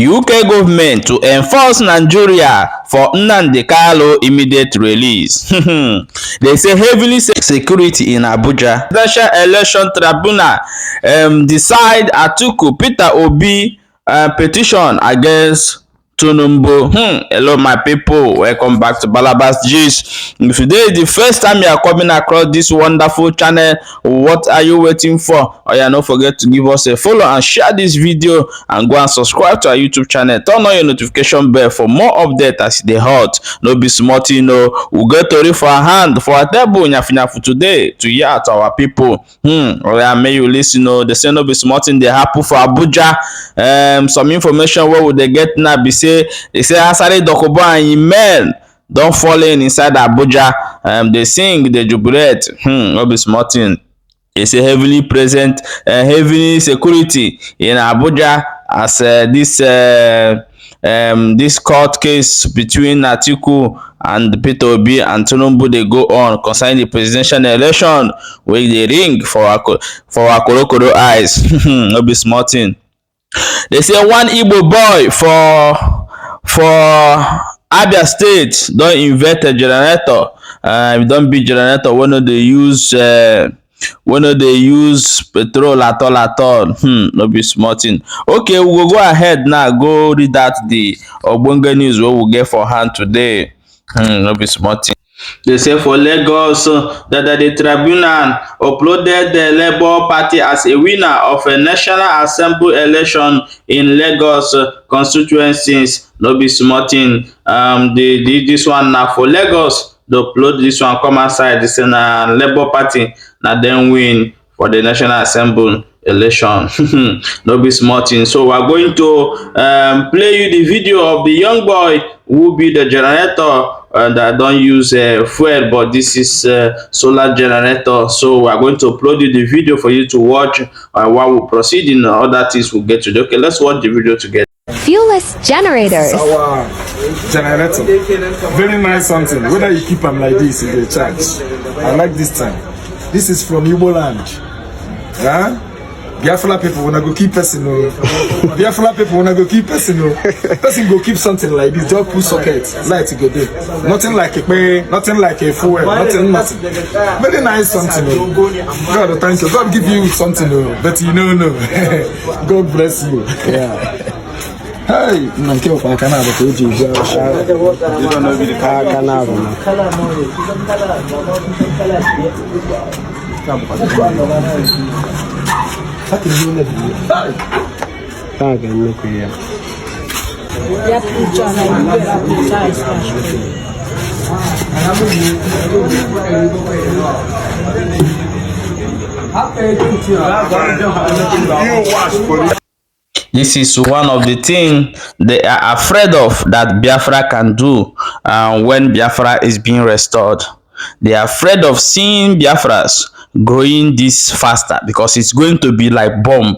UK government to enforce Nigeria for Nnamdi Kanu immediate release. They say heavily security in Abuja. Presidential Election Tribunal decide Atiku Peter Obi petition against Tinubu. Hello my people, welcome back to Balabas Gist. If today is the first time you are coming across this wonderful channel, what are you waiting for? Oh yeah, don't forget to give us a follow and share this video, and go and subscribe to our YouTube channel. Turn on your notification bell for more updates as they hot. No be smart, you know. We get to for a hand for a table for today to hear to our people. Oh yeah, may you listen. They say no be smart in the happen for Abuja. Some information where would they get now be say they say Asare Dokubo and Imen don't fall inside Abuja. They sing, they jubilate. No be smart in. They say heavily present, heavy security in Abuja as this court case between Atiku and Peter Obi and Tinubu they go on concerning the presidential election where they ring for our Korokoro eyes. No be smart in. They say one Igbo boy for Abia State don't invent a generator. Don't be generator when they use petrol at all. No be smarting. Okay, we will go ahead now. Go read that the Ogbonge news we will get for hand today. No be smarting. They say for Lagos that the tribunal uploaded the Labour Party as a winner of a National Assembly election in Lagos constituencies. No be smarting. This one now for Lagos. They upload this one come outside. This is a Labour Party now then win for the National Assembly election. No be smarting. So we are going to play you the video of the young boy who be the generator. That don't use fuel, but this is solar generator. So we are going to upload you the video for you to watch while we proceed in other things we'll get to do. Okay, let's watch the video together. Fuelless generators. Our generator, very nice something. Whether you keep them like this in the charge. I like this time. This is from Igbo land. Huh? Biafra people wanna go keep person. Biafra people wanna go keep person. Person go keep something like this. Just put socket, light to go there. Nothing like a fuel, nothing. Very nice something. God thank you. God give you something, but you know no. God bless you. Yeah. Hey, nanke opa kana ba ko ji ja. You don't know the kana ba. This is one of the things they are afraid of that Biafra can do when Biafra is being restored. They are afraid of seeing Biafras growing this faster because it's going to be like bomb.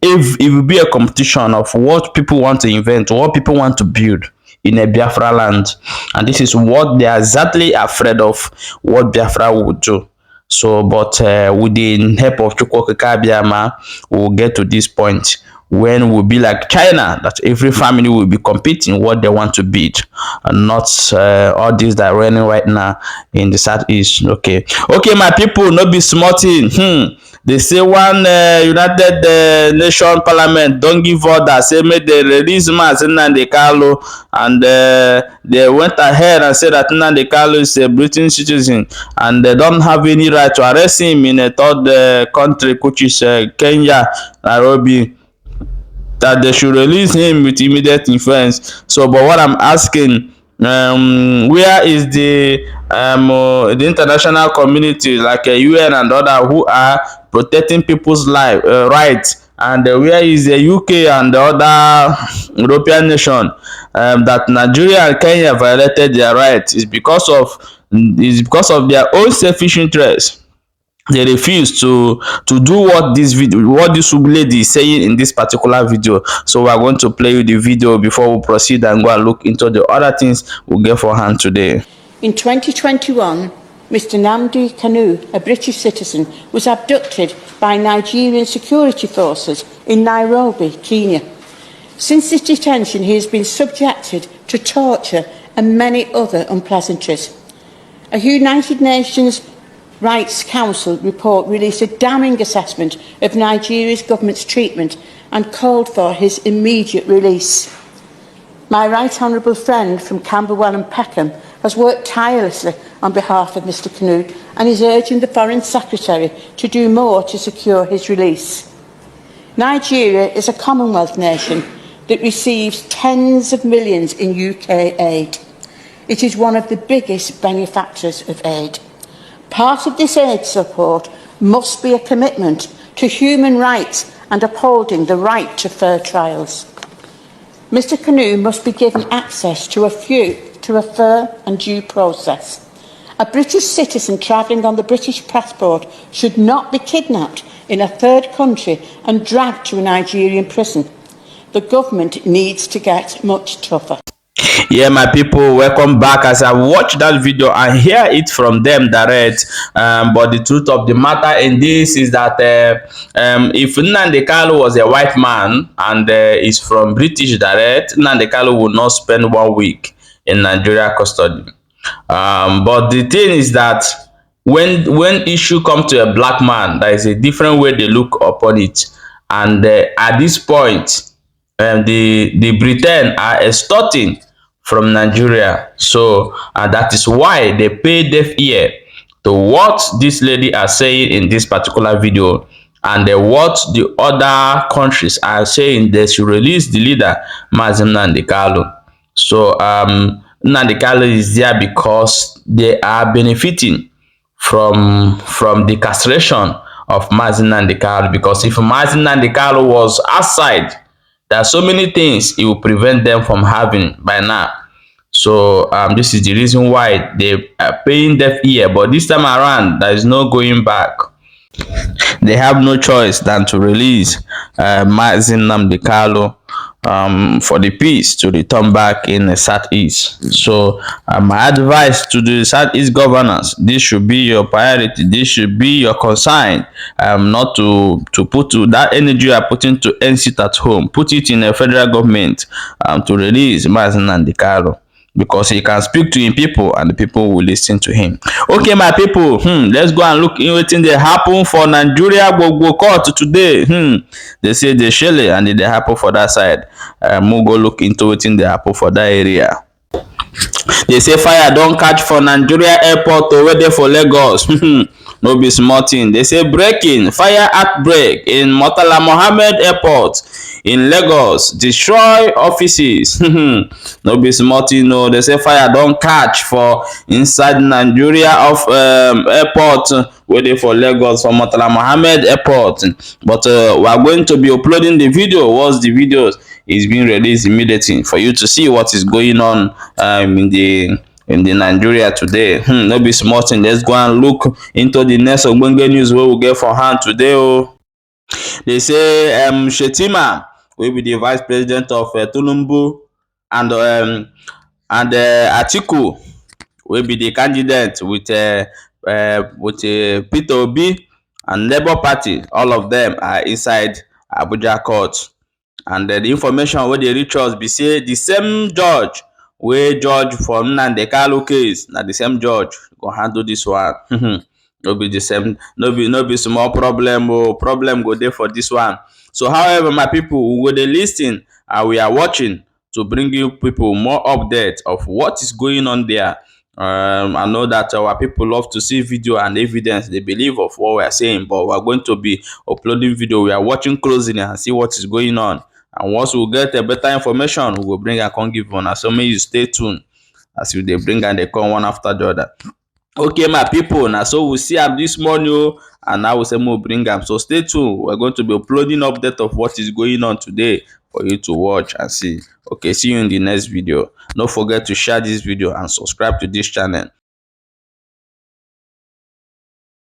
If it will be a competition of what people want to invent, what people want to build in a Biafra land, and this is what they are exactly afraid of what Biafra would do. So, but with the help of Chukwokika, we'll get to this point when we'll be like China, that every family will be competing what they want to build, and not all this that running right now in the southeast. Okay, my people, not be smarting. They say one United Nation Parliament don't give order, say make they release Nnamdi Kanu, and they went ahead and said that Nnamdi Kanu is a British citizen and they don't have any right to arrest him in a third country, which is Kenya, Nairobi, that they should release him with immediate effect. So, but what I'm asking, where is the international community like UN and other who are protecting people's life rights, and where is the UK and the other European nation that Nigeria and Kenya violated their rights? Is because of their own selfish interests. They refuse to do what this lady is saying in this particular video. So we are going to play you the video before we proceed and go and look into the other things we'll get for hand today. In 2021, Mr. Nnamdi Kanu, a British citizen, was abducted by Nigerian security forces in Nairobi, Kenya. Since his detention, he has been subjected to torture and many other unpleasantries. A United Nations Rights Council report released a damning assessment of Nigeria's government's treatment and called for his immediate release. My right honourable friend from Camberwell and Peckham has worked tirelessly on behalf of Mr Kanu and is urging the Foreign Secretary to do more to secure his release. Nigeria is a Commonwealth nation that receives tens of millions in UK aid. It is one of the biggest benefactors of aid. Part of this aid support must be a commitment to human rights and upholding the right to fair trials. Mr Kanu must be given access to a fair and due process. A British citizen travelling on the British passport should not be kidnapped in a third country and dragged to a Nigerian prison. The government needs to get much tougher. Yeah, my people, welcome back. As I watch that video and hear it from them direct, but the truth of the matter in this is that if Nnamdi Kanu was a white man and is from British direct, Nnamdi Kanu would not spend 1 week in Nigeria custody. But the thing is that when issue come to a black man, there is a different way they look upon it, and at this point, the Britain are extorting from Nigeria. So that is why they pay deaf ear to what this lady are saying in this particular video, and what the other countries are saying they should release the leader, Nnamdi Kanu. So Nnamdi Kanu is there because they are benefiting from the castration of Nnamdi Kanu, because if Nnamdi Kanu was outside, there are so many things it will prevent them from having by now. So this is the reason why they are paying deaf ear, but this time around there is no going back. They have no choice than to release Nnamdi Kanu for the peace to return back in the southeast. So my advice to the southeast governors: this should be your priority, this should be your concern, not to put that energy you are putting to end it at home, put it in a federal government to release Nnamdi Kanu, because he can speak to him people and the people will listen to him. Okay, my people, let's go and look in wetin dey happen for Nigeria gbogbo court today. They say they shele and they happen for that side. We'll go look into wetin dey happen for that area. They say fire don catch for Nigeria airport wey dey for Lagos. No be small thing. They say breaking fire outbreak in Murtala Muhammed airport in Lagos, destroy offices. No be small thing. No, they say fire don catch for inside Nigeria of airport wey dey for Lagos, for Murtala Muhammed airport. But we are going to be uploading the video once the video is being released immediately for you to see what is going on in the Nigeria today. No be small thing. Let's go and look into the next ogbonge news wey we get for hand today. Oh, they say Shetima will be the vice president of Tinubu, and Atiku will be the candidate with Peter Obi and Labour Party. All of them are inside Abuja court, and the information wey dey reach us be say the same judge wey judge for Nnamdi Kanu case, na the same judge go handle this one. No be the same, no be small problem. Problem go there for this one. So however, my people, we go dey listen and we are watching to bring you people more updates of what is going on there. I know that our people love to see video and evidence they believe of what we are saying, but we are going to be uploading video. We are watching closely and see what is going on. And once we get a better information, we will bring and come give one. So may you stay tuned as they bring and they come one after the other. Okay, my people, now so we see up this morning, and now we say we'll bring them. So stay tuned. We're going to be uploading update of what is going on today for you to watch and see. Okay, see you in the next video. Don't forget to share this video and subscribe to this channel.